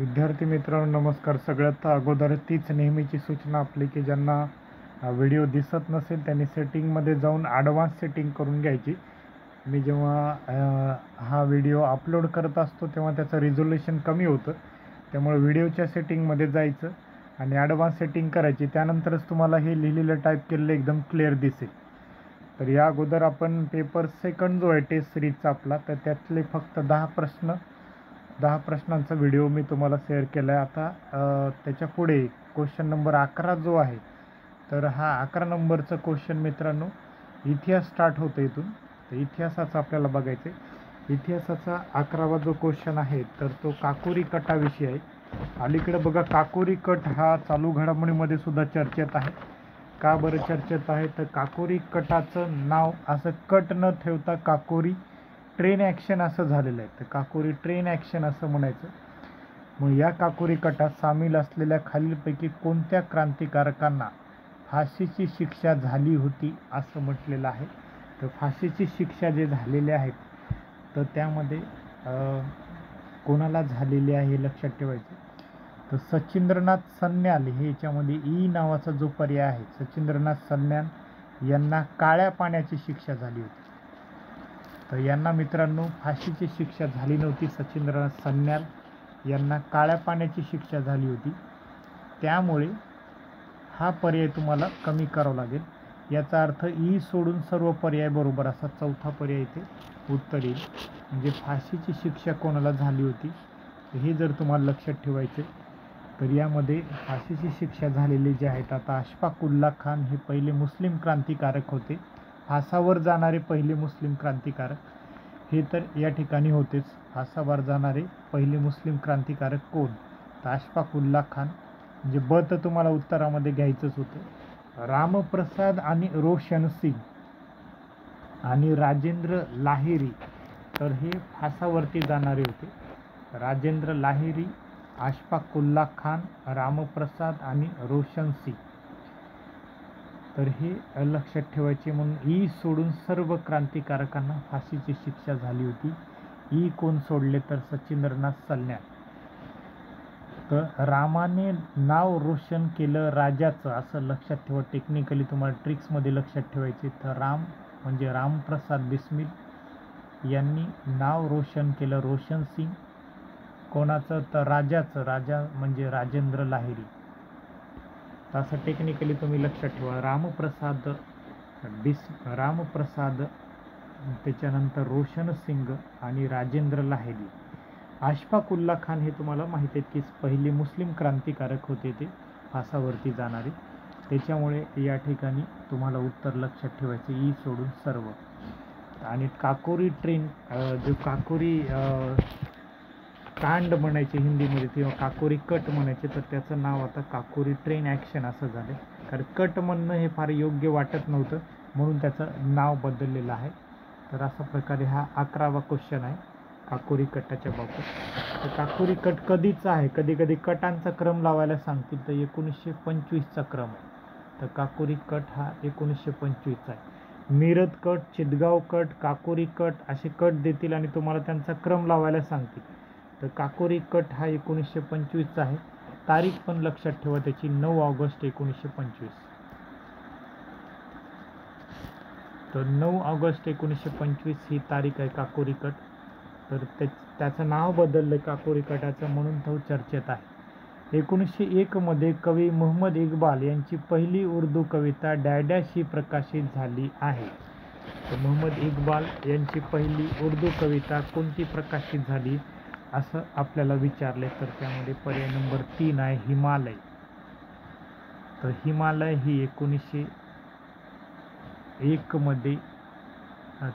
विद्यार्थी मित्रांनो नमस्कार. सगळ्यात अगोदर तीच नेहमीची सूचना आपली की ज्यांना व्हिडिओ दिसत नसेल त्यांनी सेटिंगमध्ये जाऊन ॲडव्हान्स सेटिंग करून घ्यायची. मी जेव्हा हा व्हिडिओ अपलोड करत असतो तेव्हा त्याचं रिझोल्युशन कमी होतं, त्यामुळे व्हिडिओच्या सेटिंगमध्ये जायचं आणि ॲडव्हान्स सेटिंग करायची. त्यानंतरच तुम्हाला हे लिहिलेलं टाईप केलेलं एकदम क्लिअर दिसेल. तर या अगोदर आपण पेपर सेकंड जो आहे टेस्ट सिरीजचा आपला, तर त्यातले फक्त 10 प्रश्नांचा व्हिडिओ मी तुम्हाला शेअर केला आहे. आता त्याच्या पुढे क्वेश्चन नंबर 11 जो आहे, तर हा 11 नंबरचं क्वेश्चन मित्रांनो इतिहास स्टार्ट होतं इथून. तर इतिहासाचं आपल्याला बघायचं आहे. इतिहासाचा 11वा जो क्वेश्चन आहे तर तो काकोरी कटाविषयी आहे. अलीकडे बघा काकोरी कट हा चालू घडामोडीमध्ये सुद्धा चर्चेत आहे. का बरं चर्चेत आहे तर काकोरी कटाचं नाव असं कट न ठेवता काकोरी ट्रेन ॲक्शन असं झालेलं आहे. तर काकोरी ट्रेन ॲक्शन असं म्हणायचं. मग या काकोरी कटात सामील असलेल्या खालीलपैकी कोणत्या क्रांतिकारकांना फाशीची शिक्षा झाली होती असं म्हटलेलं आहे. तर फाशीची शिक्षा जे झालेले आहेत तर त्यामध्ये कोणाला झालेली आहे हे लक्षात ठेवायचं. तर सचिंद्रनाथ सन्याल हे याच्यामध्ये ई नावाचा जो पर्याय आहे, सचिंद्रनाथ सन्याल यांना काळ्या पाण्याची शिक्षा झाली होती. तर यांना मित्रांनो फाशीची शिक्षा झाली नव्हती. सचिंद्रनाथ सन्याल यांना काळ्या पाण्याची शिक्षा झाली होती. त्यामुळे हा पर्याय तुम्हाला कमी करावा लागेल. याचा अर्थ ई सोडून सर्व पर्याय बरोबर असा चौथा पर्याय इथे उत्तर येईल. म्हणजे फाशीची शिक्षा कोणाला झाली होती हे जर तुम्हाला लक्षात ठेवायचे तर यामध्ये फाशीची शिक्षा झालेले जे आहेत, आता अशफाक उल्ला खान हे पहिले मुस्लिम क्रांतिकारक होते. फासावर जाणारे पहिले मुस्लिम क्रांतिकारक हे तर या ठिकाणी होतेच. फासावर जाणारे पहिले मुस्लिम क्रांतिकारक कोण, तर अशफाक उल्ला खान. म्हणजे ब तर तुम्हाला उत्तरामध्ये घ्यायचंच होतं. रामप्रसाद आणि रोशन सिंग आणि राजेंद्र लाहिरी तर हे फासावरती जाणारे होते. राजेंद्र लाहिरी, अशफाक उल्ला खान, रामप्रसाद आणि रोशन सिंग. तर हे लक्षात ठेवायचे. म्हणून ई सोडून सर्व क्रांतिकारकांना फाशीची शिक्षा झाली होती. ई कोण सोडले तर सचिंद्रनाथ सन्याल. तर रामाने नाव रोशन केलं राजाचं असं लक्षात ठेवा. टेक्निकली तुम्हाला ट्रिक्समध्ये लक्षात ठेवायचे. तर राम म्हणजे रामप्रसाद बिस्मिल यांनी नाव रोशन केलं रोशन सिंग कोणाचं तर राजाचं. राजा म्हणजे राजेंद्र लाहिरी. असं टेक्निकली तुम्ही लक्षात ठेवा. रामप्रसाद त्याच्यानंतर रोशन सिंग आणि राजेंद्र लाहिरी. अशफाक उल्ला खान हे तुम्हाला माहिती आहे की पहिले मुस्लिम क्रांतिकारक होते, ते फासावरती जाणारे. त्याच्यामुळे या ठिकाणी तुम्हाला उत्तर लक्षात ठेवायचे ई सोडून सर्व. आणि काकोरी ट्रेन जो काकोरी कांड म्हणायचे हिंदीमध्ये किंवा काकोरी कट म्हणायचे, तर त्याचं नाव आता काकोरी ट्रेन ॲक्शन असं झालं. कारण कट म्हणणं हे फार योग्य वाटत नव्हतं म्हणून त्याचं नाव बदललेलं आहे. तर अशा प्रकारे हा 11वा क्वेश्चन आहे काकोरी कटाच्या बाबतीत. तर काकोरी कट कधीचा आहे, कधी कधी कटांचा क्रम लावायला सांगतील तर 1925चा क्रम आहे. तर काकोरी कट हा 1925चा आहे. Miraj cut, Chittagong cut, Kakori cut असे कट देतील आणि तुम्हाला त्यांचा क्रम लावायला सांगतील. तर काकोरी कट हा 1925चा आहे. तारीख पण लक्षात ठेवा त्याची 9 ऑगस्ट 1925. तर 9 ऑगस्ट 1925 ही तारीख आहे काकोरी कट. तर त्याचं नाव बदललं काकोरी कटाचं म्हणून तो चर्चेत आहे. 1901 मध्ये कवी मोहम्मद इक्बाल यांची पहिली उर्दू कविता डॅडॅश ही प्रकाशित झाली आहे. तर मोहम्मद इक्बाल यांची पहिली उर्दू कविता कोणती प्रकाशित झाली असं आपल्याला विचारले तर त्यामध्ये पर्याय नंबर 3 आहे हिमालय. तर हिमालय ही 1901 मध्ये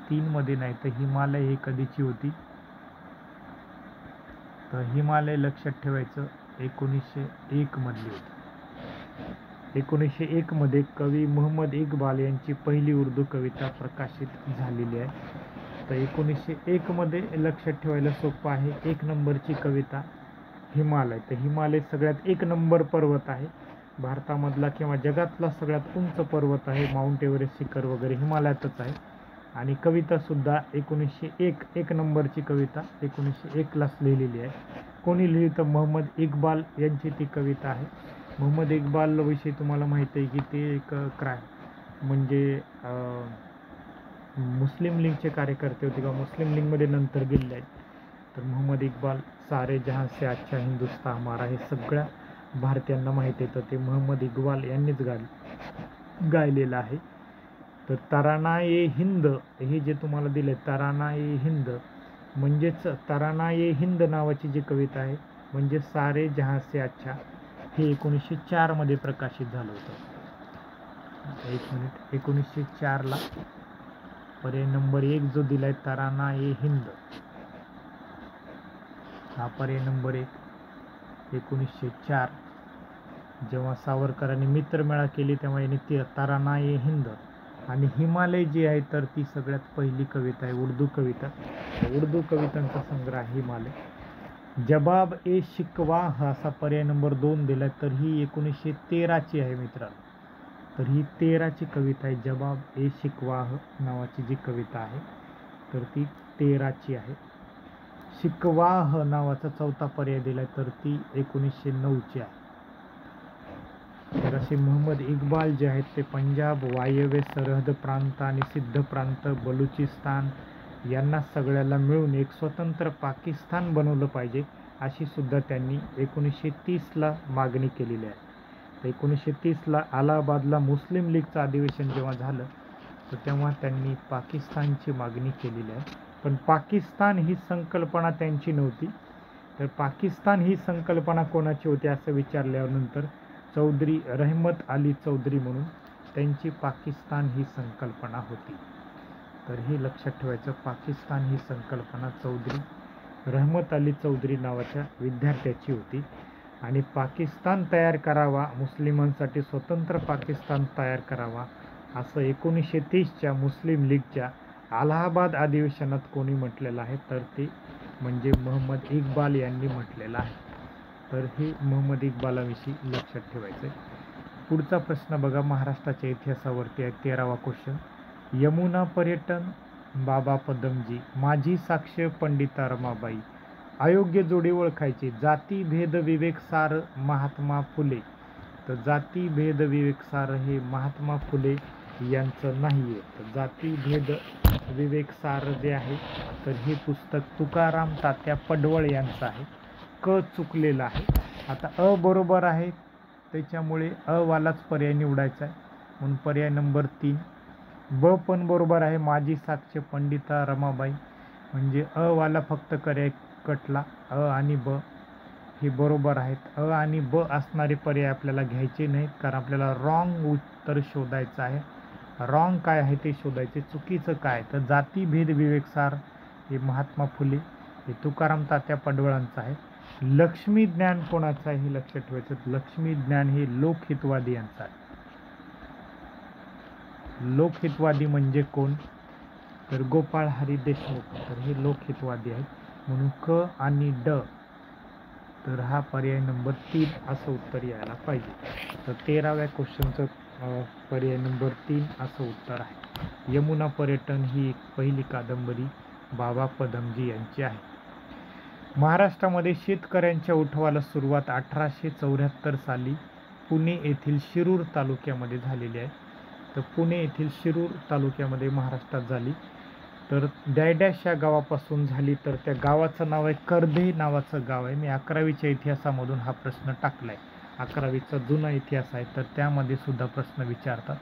3 मध्ये नाही तर हिमालय ही कधीची होती, तर हिमालय लक्षात ठेवायचं 1901 मधली होती. 1901 मध्ये कवी मोहम्मद इक्बाल यांची पहिली उर्दू कविता प्रकाशित झालेली आहे. तर 1901 मध्ये लक्षात ठेवायला सोपं आहे. 1 नंबरची कविता हिमालय. तर हिमालय सगळ्यात 1 नंबर पर्वत आहे. भारतामधला किंवा जगातला सगळ्यात उंच पर्वत आहे. माउंट एव्हरेस्ट शिखर वगैरे हिमालयातच आहे. आणि कवितासुद्धा 1901 एक नंबरची कविता 1901लाच लिहिलेली आहे. कोणी लिहिली तर मोहम्मद इक्बाल यांची ती कविता आहे. मोहम्मद इक्बालविषयी तुम्हाला माहिती आहे की ते एक म्हणजे मुस्लिम लीगचे कार्यकर्ते होते किंवा मुस्लिम लीगमध्ये नंतर गेलेले आहेत. तर मोहम्मद इक्बाल सारे जहां से अच्छा हिंदुस्तान हमारा हे सगळ्या भारतीयांना माहिती आहे. तर ते मोहम्मद इक्बाल यांनीच गायलेलं आहे. तर तराना ये हिंद हे जे तुम्हाला दिले तराना ये हिंद म्हणजेच तराना ये हिंद नावाची जी कविता आहे म्हणजे सारे जहां से अच्छा हे 1904मध्ये प्रकाशित झालं होतं. एक मिनिट 1904ला पर्याय नंबर 1 जो दिलाय तराना ये हिंद हा पर्याय नंबर 1 1904 जेव्हा सावरकरांनी मित्रमेळा केली तेव्हा यांनी ती तराना ये हिंद आणि हिमालय जी आहे तर ती सगळ्यात पहिली कविता आहे उर्दू कविता. उर्दू कवितांचा संग्रह हिमालय. जबाब ए शिकवा हा असा पर्याय नंबर 2 दिलाय तर ही 1913ची आहे मित्रांनो. तर ही 13ची कविता आहे. जबाब ए शिकवाह नावाची जी कविता आहे तर ती 13ची आहे. शिकवाह नावाचा चौथा पर्याय दिलाय तर ती 1909ची आहे. तर असे मोहम्मद इक्बाल जे आहेत ते पंजाब, वायव्य सरहद प्रांत आणि सिद्ध प्रांत, बलुचिस्तान यांना सगळ्याला मिळून एक स्वतंत्र पाकिस्तान बनवलं पाहिजे अशी सुद्धा त्यांनी 1930ला मागणी केलेली आहे. तर 1930ला अलाहाबादला मुस्लिम लीगचं अधिवेशन जेव्हा झालं तर तेव्हा त्यांनी पाकिस्तानची मागणी केलेली आहे. पण पाकिस्तान ही संकल्पना त्यांची नव्हती. तर पाकिस्तान ही संकल्पना कोणाची होती असं विचारल्यानंतर चौधरी रहमत अली चौधरी म्हणून त्यांची पाकिस्तान ही संकल्पना होती. तर हे लक्षात ठेवायचं. पाकिस्तान ही संकल्पना चौधरी रहमत अली चौधरी नावाच्या विद्यार्थ्याची होती आणि पाकिस्तान तयार करावा, मुस्लिमांसाठी स्वतंत्र पाकिस्तान तयार करावा असं 1930च्या मुस्लिम लीगच्या अलाहाबाद अधिवेशनात कोणी म्हटलेलं आहे तर ते म्हणजे मोहम्मद इक्बाल यांनी म्हटलेलं आहे. तर हे मोहम्मद इक्बालाविषयी लक्षात ठेवायचं. पुढचा प्रश्न बघा महाराष्ट्राच्या इतिहासावरती आहे 13वा क्वेश्चन. यमुना पर्यटन बाबा पदमजी, माझी साक्ष पंडिता रमाबाई, अयोग्य जोडी ओळखायची. जाती भेद विवेक सार महात्मा फुले. तर जाती भेद विवेक सार हे महात्मा फुले यांचं नाही आहे. तर जाती भेद विवेक सार जे आहे तर हे पुस्तक तुकाराम तात्या पडवळ यांचं आहे. क चुकलेला आहे. आता अ बरोबर आहे त्याच्यामुळे अ वालाच पर्याय निवडायचा आहे म्हणून पर्याय नंबर 3. ब पण बरोबर आहे, माझी साक्ष पंडिता रमाबाई म्हणजे अ वाला फक्त पर्याय कटला. अ आणि ब हे बरोबर आहेत. अ आणि ब असणारे पर्याय आपल्याला घ्यायचे नाहीत कारण आपल्याला रॉंग उत्तर शोधायचं आहे. रॉंग काय आहे ते शोधायचे. चुकीचं काय तर जातीभेद विवेकसार हे महात्मा फुले हे तुकाराम तात्या पडवळांचं आहे. लक्ष्मी ज्ञान कोणाचं आहे हे लक्षात ठेवायचं. लक्ष्मी ज्ञान हे लोकहितवादी यांचं आहे. लोकहितवादी म्हणजे कोण तर गोपाळ हरी देशमुख. तर हे लोकहितवादी आहेत म्हणून क आणि ड तर हा पर्याय नंबर 3 असं उत्तर यायला पाहिजे. तर 13व्या क्वेश्चनचं पर्याय नंबर 3 असं उत्तर आहे. यमुना पर्यटन ही एक पहिली कादंबरी बाबा पदमजी यांची आहे. महाराष्ट्रामध्ये शेतकऱ्यांच्या उठावाला सुरुवात 1874 साली पुणे येथील शिरूर तालुक्यामध्ये झालेली आहे. तर पुणे येथील शिरूर तालुक्यामध्ये महाराष्ट्रात झाली. तर डॅडॅश या गावापासून झाली. तर त्या गावाचं नाव आहे कर्धे नावाचं गाव आहे. मी 11वीच्या इतिहासामधून हा प्रश्न टाकलाय. 11वीचा जुना इतिहास आहे तर त्यामध्ये सुद्धा प्रश्न विचारतात.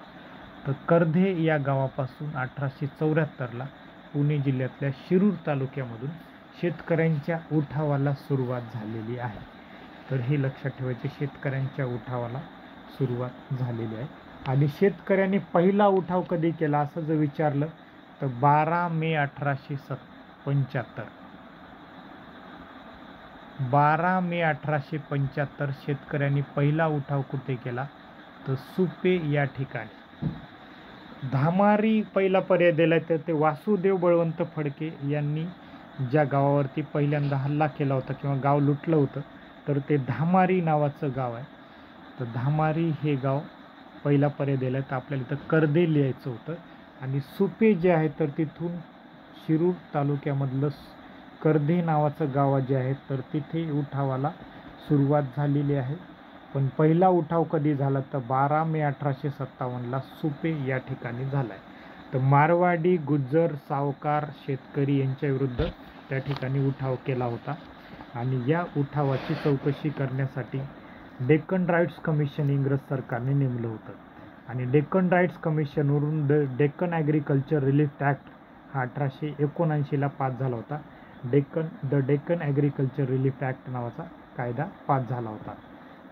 तर कर्धे या गावापासून 1874ला पुणे जिल्ह्यातल्या शिरूर तालुक्यामधून शेतकऱ्यांच्या उठावाला सुरुवात झालेली आहे. तर हे लक्षात ठेवायचे. शेतकऱ्यांच्या उठावाला सुरुवात झालेली आहे. आणि शेतकऱ्यांनी पहिला उठाव कधी केला असं जर विचारलं तर 12 मे 1875. 12 मे 1875 शेतकऱ्यांनी पहिला उठाव कुठे केला तर सुपे या ठिकाणी. धामारी पहिला पर्याय दिलाय तर ते वासुदेव बळवंत फडके यांनी ज्या गावावरती पहिल्यांदा हल्ला केला होता किंवा गाव लुटलं होतं तर ते धामारी नावाचं गाव आहे. तर धामारी हे गाव पहिला पर्याय दिलाय. तर आपल्याला इथं कर्धे लिहायचं होतं आणि सुपे जे आहे तर तिथून शिरूर तालुक्यामधलं कर्धे नावाचं गाव जे आहे तर तिथे उठावाला सुरुवात झालेली आहे. पण पहिला उठाव कधी झाला तर 12 मे 1857ला सुपे या ठिकाणी झाला आहे. तर मारवाडी, गुज्जर, सावकार, शेतकरी यांच्या विरुद्ध त्या ठिकाणी उठाव केला होता आणि या उठावाची चौकशी करण्यासाठी डेक्कन राईट्स कमिशन इंग्रज सरकारने नेमलं होतं आणि डेक्कन राईट्स कमिशनवरून डेक्कन ॲग्रिकल्चर रिलीफ ॲक्ट हा 1879ला पास झाला होता. डेक्कन ॲग्रिकल्चर रिलीफ ॲक्ट नावाचा कायदा पास झाला होता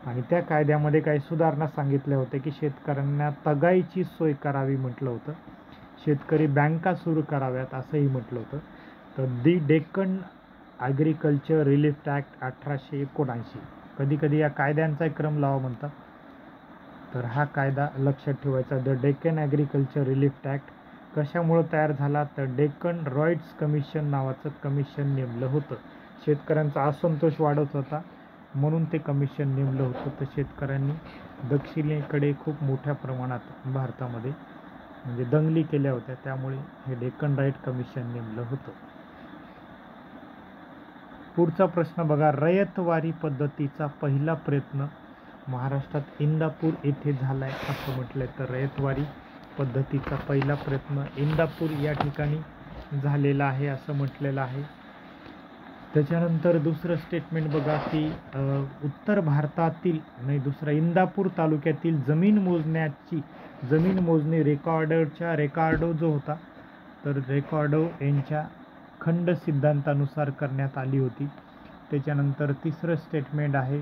आणि त्या कायद्यामध्ये काही सुधारणा सांगितल्या होत्या की शेतकऱ्यांना तगाईची सोय करावी म्हटलं होतं, शेतकरी बँका सुरू कराव्यात असंही म्हटलं होतं. तर दी डेक्कन ॲग्रिकल्चर रिलीफ ॲक्ट 1879, कधी कधी या कायद्यांचा क्रम लावा म्हणतात. तर हा कायदा लक्षात ठेवायचा. The Deccan agriculture relief act कशामुळं तयार झाला तर डेक्कन राईट्स कमिशन नावाचं कमिशन नेमलं होतं. शेतकऱ्यांचा असंतोष वाढत होता म्हणून ते कमिशन नेमलं होतं. तर शेतकऱ्यांनी दक्षिणेकडे खूप मोठ्या प्रमाणात भारतामध्ये म्हणजे दंगली केल्या होत्या, त्यामुळे हे डेक्कन राईट कमिशन नेमलं होतं. पुढचा प्रश्न बघा, रयतवारी पद्धतीचा पहिला प्रयत्न महाराष्ट्रात इंदापूर येथे झालाय असं म्हटलंय. तर रयतवारी पद्धतीचा पहिला प्रयत्न इंदापूर या ठिकाणी झालेला आहे असं म्हटलेलं आहे. त्याच्यानंतर दुसरं स्टेटमेंट बघा की उत्तर भारतातील दुसरा इंदापूर तालुक्यातील जमीन मोजणी रेकॉर्डो जो होता तर रेकॉर्डो यांच्या खंड सिद्धांतानुसार करण्यात आली होती. त्याच्यानंतर तिसरं स्टेटमेंट आहे,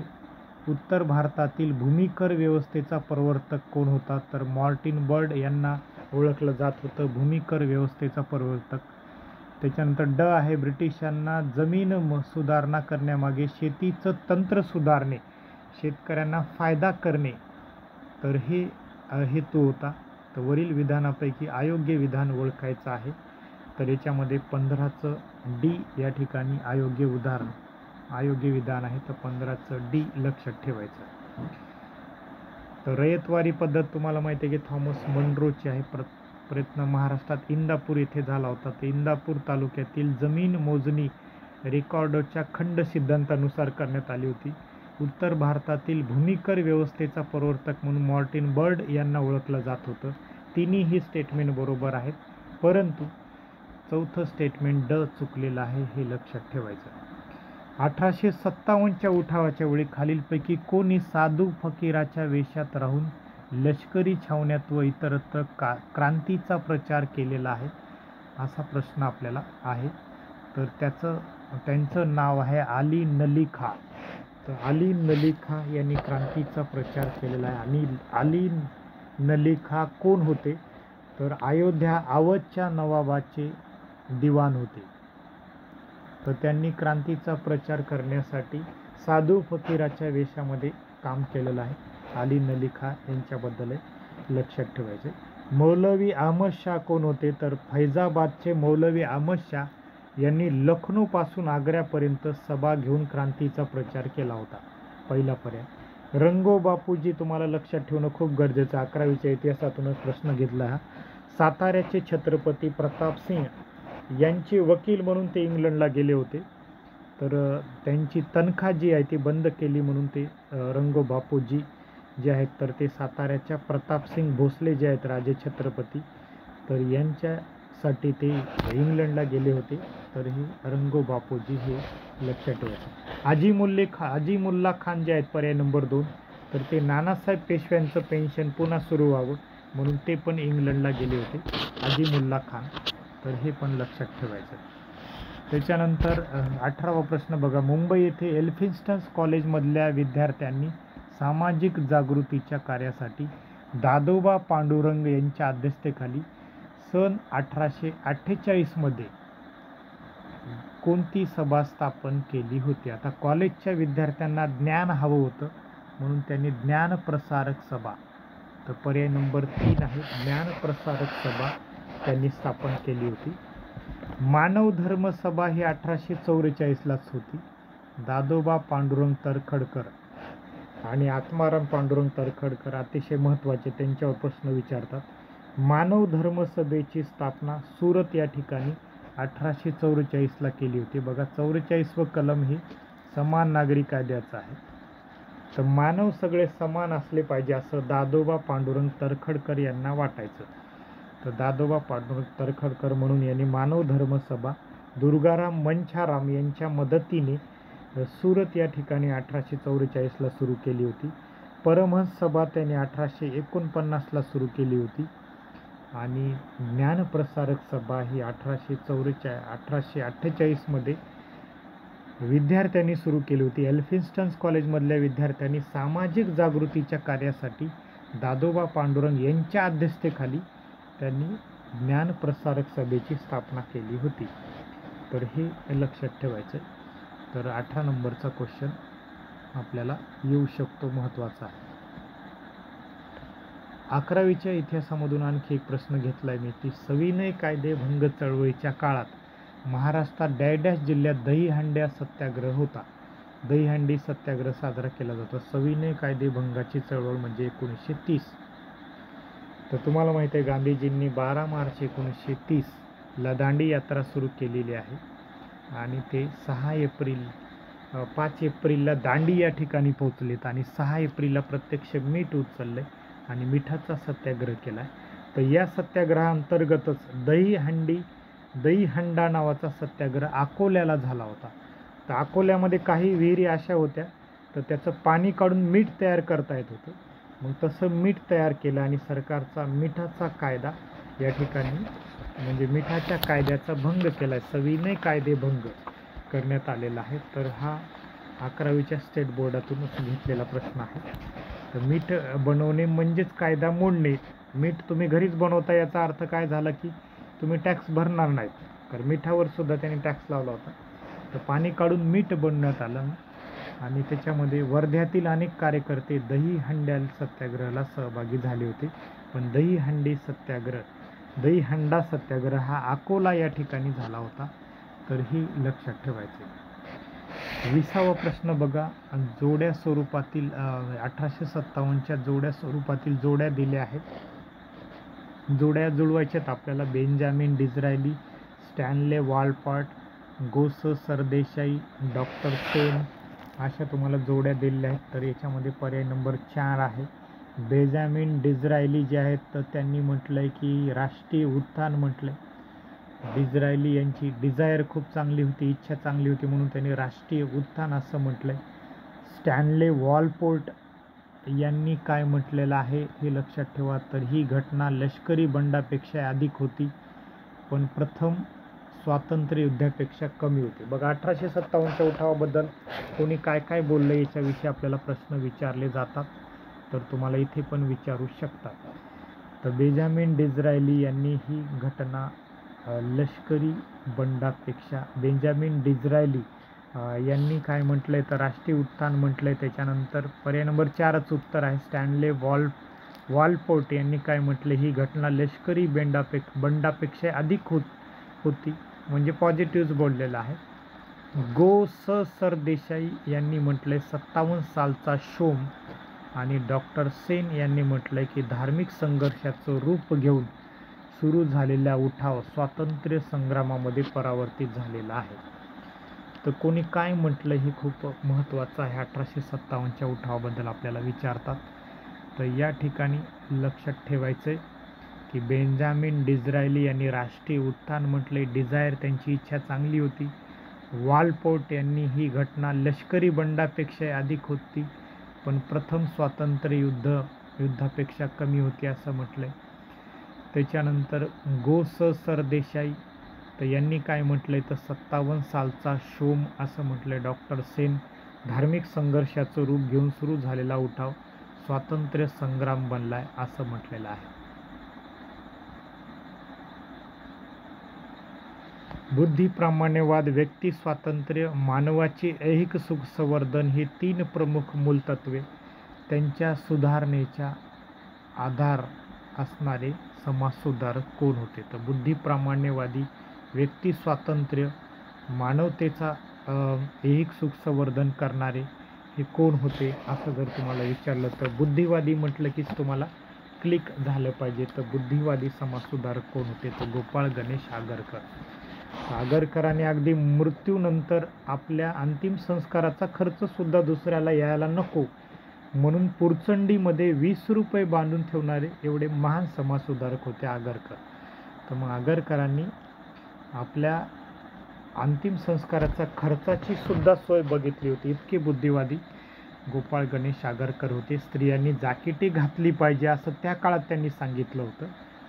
उत्तर भारतातील भूमिकर व्यवस्थेचा प्रवर्तक कोण होता तर मार्टिन बर्ड यांना ओळखलं जात होतं भूमिकर व्यवस्थेचा प्रवर्तक. त्याच्यानंतर ड आहे, ब्रिटिशांना जमीन सुधारणा करण्यामागे शेतीचं तंत्र सुधारणे, शेतकऱ्यांना फायदा करणे तर हे हेतू होता. तर वरील विधानापैकी अयोग्य विधान ओळखायचं आहे. तर याच्यामध्ये 15चं डी या ठिकाणी अयोग्य विधान आहे. तर 15चं डी लक्षात ठेवायचं. तर रयतवारी पद्धत तुम्हाला माहिती आहे की थॉमस मनरोची आहे. प्रयत्न महाराष्ट्रात इंदापूर येथे झाला होता. तर इंदापूर तालुक्यातील जमीन मोजणी रेकॉर्डोच्या खंड सिद्धांतानुसार करण्यात आली होती. उत्तर भारतातील भूमिकर व्यवस्थेचा प्रवर्तक म्हणून मार्टिन बर्ड यांना ओळखलं जात होतं. तिन्ही स्टेटमेंट बरोबर आहेत, परंतु चौथं स्टेटमेंट ड चुकलेलं आहे हे लक्षात ठेवायचं. 1857च्या उठावाच्या वेळी खालीलपैकी कोणी साधू फकीराच्या वेशात राहून लष्करी छावण्यात व इतरत्र क्रांतीचा प्रचार केलेला आहे असा प्रश्न आपल्याला आहे. तर त्यांचं नाव आहे अली नली खां. तर अली नली खां यांनी क्रांतीचा प्रचार केलेला आहे. आणि अली नली खां कोण होते तर अवधच्या नवाबाचे दिवाण होते. तर त्यांनी क्रांतीचा प्रचार करण्यासाठी साधू फकीराच्या वेशामध्ये काम केलेलं आहे. अली नली खां यांच्याबद्दल लक्षात ठेवायचे. मौलवी अहमद शाह कोण होते तर फैजाबादचे मौलवी अहमद शाह यांनी लखनौपासून आग्र्यापर्यंत सभा घेऊन क्रांतीचा प्रचार केला होता. पहिला पर्याय. रंगो बापूजी तुम्हाला लक्षात ठेवणं खूप गरजेचं. 11वीच्या इतिहासातूनच प्रश्न घेतला हा. साताऱ्याचे छत्रपती प्रतापसिंह यांचे वकील म्हणून ते इंग्लंडला गेले होते. तर त्यांची तनखा जी आहे ती बंद केली म्हणून ते रंगो बापूजी जे आहेत तर ते साताऱ्याच्या प्रतापसिंग भोसले जे आहेत राजे छत्रपती तर यांच्यासाठी ते इंग्लंडला गेले होते. तर हे रंगो बापूजी हे लक्षात ठेवायचं. अजीमुल्ला खान जे आहेत पर्याय नंबर 2 तर ते नानासाहेब पेशव्यांचं पेन्शन पुन्हा सुरू व्हावं म्हणून ते पण इंग्लंडला गेले होते अजीमुल्ला खान. तर हे पण लक्षात ठेवायचं. त्याच्यानंतर 18वा प्रश्न बघा, मुंबई येथे एल्फिन्स्टन कॉलेजमधल्या विद्यार्थ्यांनी सामाजिक जागृतीच्या कार्यासाठी दादोबा पांडुरंग यांच्या अध्यक्षतेखाली सन 1848मध्ये कोणती सभा स्थापन केली होती. आता कॉलेजच्या विद्यार्थ्यांना ज्ञान हवं होतं म्हणून त्यांनी ज्ञानप्रसारक सभा, तर पर्याय नंबर 3 आहे ज्ञानप्रसारक सभा त्यांनी स्थापन केली होती. मानव धर्म सभा ही 1844लाच होती. दादोबा पांडुरंग तरखडकर आणि आत्माराम पांडुरंग तरखडकर अतिशय महत्त्वाचे, त्यांच्यावर प्रश्न विचारतात. मानव धर्म सभेची स्थापना सुरत या ठिकाणी 1844ला केली होती. बघा 44व कलम हे समान नागरी कायद्याचं आहे. तर मानव सगळे समान असले पाहिजे असं दादोबा पांडुरंग तरखडकर यांना वाटायचं. तर दादोबा पांडुरंग तरखडकर म्हणून यांनी मानव धर्म सभा दुर्गाराम मंछाराम यांच्या मदतीने सुरत या ठिकाणी 1844ला सुरू केली होती. परमहंस सभा त्यांनी 1849ला सुरू केली होती आणि ज्ञानप्रसारक सभा ही 1848मध्ये विद्यार्थ्यांनी सुरू केली होती. एल्फिन्स्टन कॉलेजमधल्या विद्यार्थ्यांनी सामाजिक जागृतीच्या कार्यासाठी दादोबा पांडुरंग यांच्या अध्यक्षतेखाली त्यांनी ज्ञानप्रसारक सभेची स्थापना केली होती. तर हे लक्षात ठेवायचं. तर 18 नंबरचा क्वेश्चन आपल्याला येऊ शकतो, महत्त्वाचा आहे. 11वीच्या इतिहासामधून आणखी एक प्रश्न घेतलाय मी की सविनय कायदे भंग चळवळीच्या काळात महाराष्ट्रात डॅश जिल्ह्यात दहीहंड्या सत्याग्रह होता. दहीहंडी सत्याग्रह साजरा केला जातो. सविनय कायदे भंगाची चळवळ म्हणजे 1930. तर तुम्हाला माहिती आहे गांधीजींनी 12 मार्च 1930ला दांडी यात्रा सुरू केलेली आहे आणि ते 5 एप्रिलला दांडी या ठिकाणी पोहोचलेत आणि 6 एप्रिलला प्रत्यक्ष मीठ उचलले आणि मिठाचा सत्याग्रह केला. तर या सत्याग्रहाअंतर्गतच दहीहंडा नावाचा सत्याग्रह अकोल्याला झाला होता. तर अकोल्यामध्ये काही विहिरी अशा होत्या तर त्याचं पाणी काढून मीठ तयार करता येत होतं. मग तसं मीठ तयार केलं आणि सरकारचा मिठाचा कायदा या ठिकाणी म्हणजे मिठाच्या कायद्याचा भंग केला. सविनय कायदे भंग करण्यात आलेला आहे. तर हा 11वीच्या स्टेट बोर्डातूनच घेतलेला प्रश्न आहे. तर मीठ बनवणे म्हणजेच कायदा मोडणे. मीठ तुम्ही घरीच बनवता याचा अर्थ काय झाला की तुम्ही टॅक्स भरणार नाहीत. तर मिठावर सुद्धा त्यांनी टॅक्स लावला होता. तर पाणी काढून मीठ बनवण्यात आलं आणि त्याच्यामध्ये वर्ध्यातील अनेक कार्यकर्ते दहीहंड्या सत्याग्रहाला सहभागी झाले होते. पण दहीहंडा सत्याग्रह हा अकोला या ठिकाणी झाला होता. तर ही लक्षात ठेवायचे. 20वा प्रश्न बघा. जोड्या स्वरूपातील 1857च्या जोड्या स्वरूपातील जोड्या दिल्या आहेत. जोड्या जुळवायच्यात आपल्याला. बेंजामिन डिझरायली, स्टॅनले वॉलपॉट, गोस सरदेसाई, डॉक्टर सेन अशा तुम्हाला जोड्या दिलेल्या आहेत. तर याच्यामध्ये पर्याय नंबर 4 आहे. बेंजामिन डिझरायली जे आहेत तर त्यांनी म्हटलंय की राष्ट्रीय उत्थान म्हटलंय. डिझरायली यांची डिझायर खूप चांगली होती, इच्छा चांगली होती म्हणून त्यांनी राष्ट्रीय उत्थान असं म्हटलंय. स्टॅनले वॉलपोर्ट यांनी काय म्हटलेलं आहे हे लक्षात ठेवा. तर ही घटना लष्करी बंडापेक्षा अधिक होती पण प्रथम स्वातंत्र्य युद्धापेक्षा कमी होते. बघा 1857च्या उठावाबद्दल कोणी काय काय बोललं याच्याविषयी आपल्याला प्रश्न विचारले जातात. तर तुम्हाला इथे पण विचारू शकतात. तर बेंजामिन डिझरायली यांनी ही घटना लष्करी बंडापेक्षा बेंजामिन डिझरायली यांनी काय म्हटलंय तर राष्ट्रीय उत्थान म्हटलंय. त्याच्यानंतर पर्याय नंबर 4च उत्तर आहे. स्टॅनले वॉलपोर्ट यांनी काय म्हटलं ही घटना लष्करी बंडापेक्षा अधिक होती म्हणजे पॉझिटिव्ह बोललेलं आहे. गो सरदेसाई यांनी म्हटलंय 57 सालचा शोम आणि डॉक्टर सेन यांनी म्हटलंय की धार्मिक संघर्षाचं रूप घेऊन सुरू झालेला उठाव स्वातंत्र्य संग्रामामध्ये परावर्तित झालेला आहे. तर कोणी काय म्हटलं हे खूप महत्त्वाचं आहे. 1857च्या उठावाबद्दल आपल्याला विचारतात. तर या ठिकाणी लक्षात ठेवायचं की बेंजामिन डिझरायली यांनी राष्ट्रीय उत्थान म्हटले. डिझायर त्यांची इच्छा चांगली होती. वॉलपोर्ट यांनी ही घटना लष्करी बंडापेक्षा अधिक होती पण प्रथम स्वातंत्र्य युद्धापेक्षा कमी होती असं म्हटलंय. त्याच्यानंतर गोस सरदेसाई तर यांनी काय म्हटलंय तर 57 सालचा शोम असं म्हटलंय. डॉक्टर सेन धार्मिक संघर्षाचं रूप घेऊन सुरू झालेला उठाव स्वातंत्र्य संग्राम बनलाय असं म्हटलेलं आहे. बुद्धी, प्रामाण्यवाद, व्यक्ती स्वातंत्र्य, मानवाचे ऐहिक सुख संवर्धन ही 3 प्रमुख मूलतत्वे त्यांच्या सुधारणेचा आधार असणारे समाजसुधारक कोण होते. तर बुद्धी प्रामाण्यवादी, व्यक्ती स्वातंत्र्य, मानवतेचा ऐहिक सुख संवर्धन करणारे हे कोण होते असं जर तुम्हाला विचारलं तर बुद्धिवादी म्हटलं की तुम्हाला क्लिक झालं पाहिजे. तर बुद्धिवादी समाजसुधारक कोण होते? तर गोपाळ गणेश आगरकर. आगरकरांनी अगदी मृत्यूनंतर आपल्या अंतिम संस्काराचा खर्च सुद्धा दुसऱ्याला यायला नको म्हणून पुरचंडीमध्ये 20 रुपये बांधून ठेवणारे एवढे महान समाजसुधारक होते आगरकर. तर मग आगरकरांनी आपल्या अंतिम संस्काराचा खर्चाची सुद्धा सोय बघितली होती. इतके बुद्धिवादी गोपाळ गणेश आगरकर होते. स्त्रियांनी जाकीटी घातली पाहिजे असं त्या काळात त्यांनी सांगितलं होतं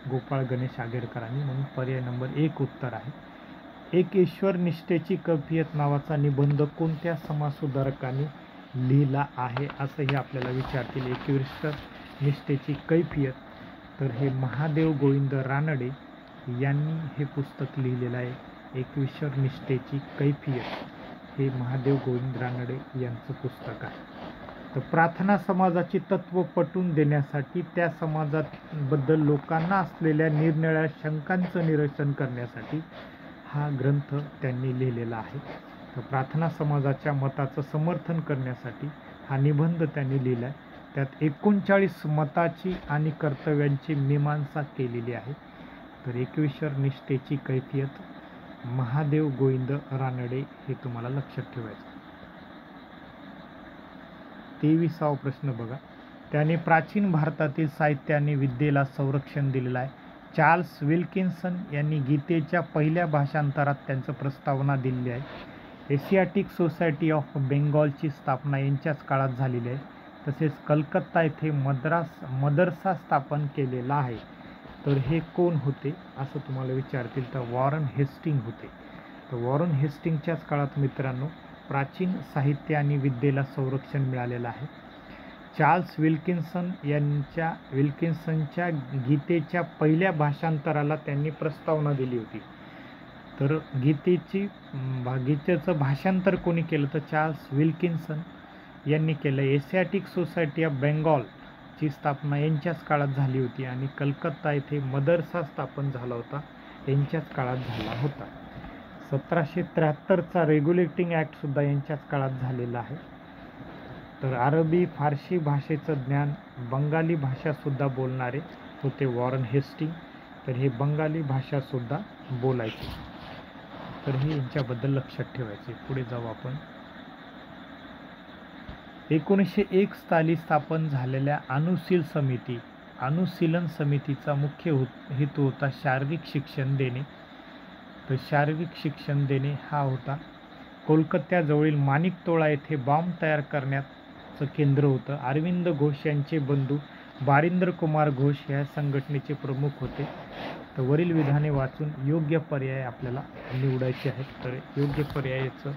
गोपाळ गणेश आगरकरांनी. म्हणून पर्याय नंबर 1 उत्तर आहे. एक ईश्वर निष्ठेची कैफियत नावाचा निबंध कोणत्या समाजसुधारकांनी लिहिला आहे असंही आपल्याला विचारतील. एक ईश्वर निष्ठेची कैफियत, तर हे महादेव गोविंद रानडे यांनी हे पुस्तक लिहिलेलं आहे. एक ईश्वर निष्ठेची कैफियत हे महादेव गोविंद रानडे यांचं पुस्तक आहे. तर प्रार्थना समाजाची तत्त्व पटवून देण्यासाठी त्या समाजाबद्दल लोकांना असलेल्या निरनिराळ्या शंकांचं निरसन करण्यासाठी हा ग्रंथ त्यांनी लिहिलेला आहे. तर प्रार्थना समाजाच्या मताचं समर्थन करण्यासाठी हा निबंध त्यांनी लिहिला आहे. त्यात 39 मताची आणि कर्तव्यांची मीमांसा केलेली आहे. तर एकविश्वर निष्ठेची कैफियत महादेव गोविंद रानडे हे तुम्हाला लक्षात ठेवायचं. 23वा प्रश्न बघा. त्याने प्राचीन भारतातील साहित्य आणि विद्येला संरक्षण दिलेलं आहे. चार्ल्स विल्किन्सन यांनी गीतेच्या पहिल्या भाषांतरात त्यांचं प्रस्तावना दिलेली आहे. एशियाटिक सोसायटी ऑफ बेंगॉलची स्थापना यांच्याच काळात झालेली आहे. तसेच कलकत्ता येथे मदरसा स्थापन केलेला आहे. तर हे कोण होते असं तुम्हाला विचारतील. तर वॉरन हेस्टिंग होते. तर वॉरन हेस्टिंगच्याच काळात मित्रांनो प्राचीन साहित्य आणि विद्येला संरक्षण मिळालेलं आहे. चार्ल्स विल्किन्सनच्या गीतेच्या पहिल्या भाषांतराला त्यांनी प्रस्तावना दिली होती. तर गीतेचं भाषांतर कोणी केलं? तर चार्ल्स विल्किन्सन यांनी केलं. एशियाटिक सोसायटी ऑफ बेंगॉलची स्थापना यांच्याच काळात झाली होती आणि कलकत्ता येथे मदरसा स्थापन झाला होता यांच्याच काळात झाला होता. 1773चा रेग्युलेटिंग ॲक्ट सुद्धा यांच्याच काळात झालेला आहे. तर अरबी फारसी भाषेचं ज्ञान, बंगाली भाषासुद्धा बोलणारे होते वॉरन हेस्टिंग. तर हे बंगाली भाषासुद्धा बोलायचे. तर हे यांच्याबद्दल लक्षात ठेवायचे. पुढे जाऊ आपण. 1901 साली स्थापन झालेल्या अनुशीलन समितीचा मुख्य हेतू होता शारीरिक शिक्षण देणे. तर शारीरिक शिक्षण देणे हा होता. कोलकात्याजवळील माणिकतोळा येथे बॉम्ब तयार करण्याचं केंद्र होतं. अरविंद घोष यांचे बंधू बारिंद्र कुमार घोष या संघटनेचे प्रमुख होते. तर वरील विधाने वाचून योग्य पर्याय आपल्याला निवडायचे आहेत. तर योग्य पर्यायाचं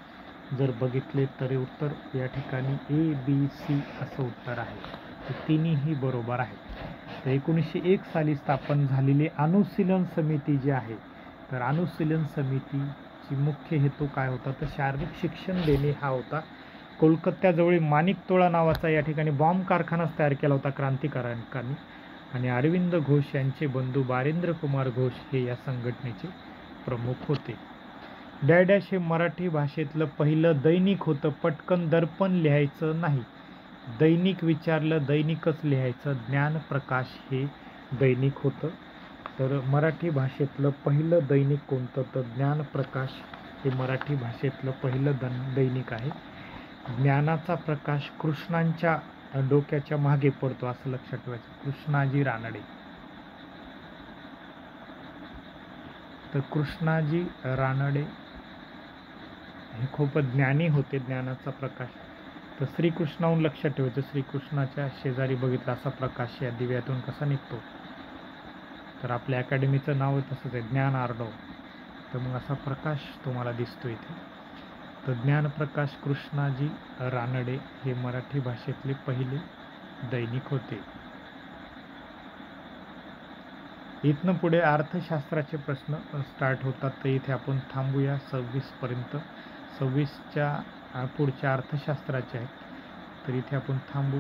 जर बघितले तर उत्तर या ठिकाणी ABC असं उत्तर आहे. तर तिन्हीही बरोबर आहे. तर 1901 साली स्थापन झालेली अनुशीलन समिती जी आहे, तर अनुशीलन समितीची मुख्य हेतू काय होता? तर शारीरिक शिक्षण देणे हा होता. कोलकात्याजवळ माणिकतोळा नावाचा या ठिकाणी बॉम्ब कारखानाच तयार केला होता क्रांतिकारकांनी आणि अरविंद घोष यांचे बंधू बारिंद्र कुमार घोष हे या संघटनेचे प्रमुख होते. डॅडॅश हे मराठी भाषेतलं पहिलं दैनिक होतं. पटकन दर्पण लिहायचं नाही. दैनिक विचारलं दैनिकच लिहायचं. ज्ञानप्रकाश हे दैनिक होतं. तर मराठी भाषेतलं पहिलं दैनिक कोणतं? तर ज्ञानप्रकाश हे मराठी भाषेतलं पहिलं दैनिक आहे. ज्ञानाचा प्रकाश कृष्णांच्या डोक्याच्या मागे पडतो असं लक्षात ठेवायचं. कृष्णाजी रानडे. तर कृष्णाजी रानडे हे खूप ज्ञानी होते. ज्ञानाचा प्रकाश. तर श्रीकृष्णाहून लक्षात ठेवायचं. श्रीकृष्णाच्या शेजारी बघितला असा प्रकाश या दिव्यातून कसा निघतो? तर आपल्या अकॅडमीचं नाव तसंच आहे, ज्ञान आर्डव. तर मग असा प्रकाश तुम्हाला दिसतो इथे. तर ज्ञानप्रकाश कृष्णाजी रानडे हे मराठी भाषेतले पहिले दैनिक होते. इथनं पुढे अर्थशास्त्राचे प्रश्न स्टार्ट होतात. तर इथे आपण थांबूया 26 पर्यंत. 26च्या पुढच्या अर्थशास्त्राचे आहेत. तर इथे आपण थांबू.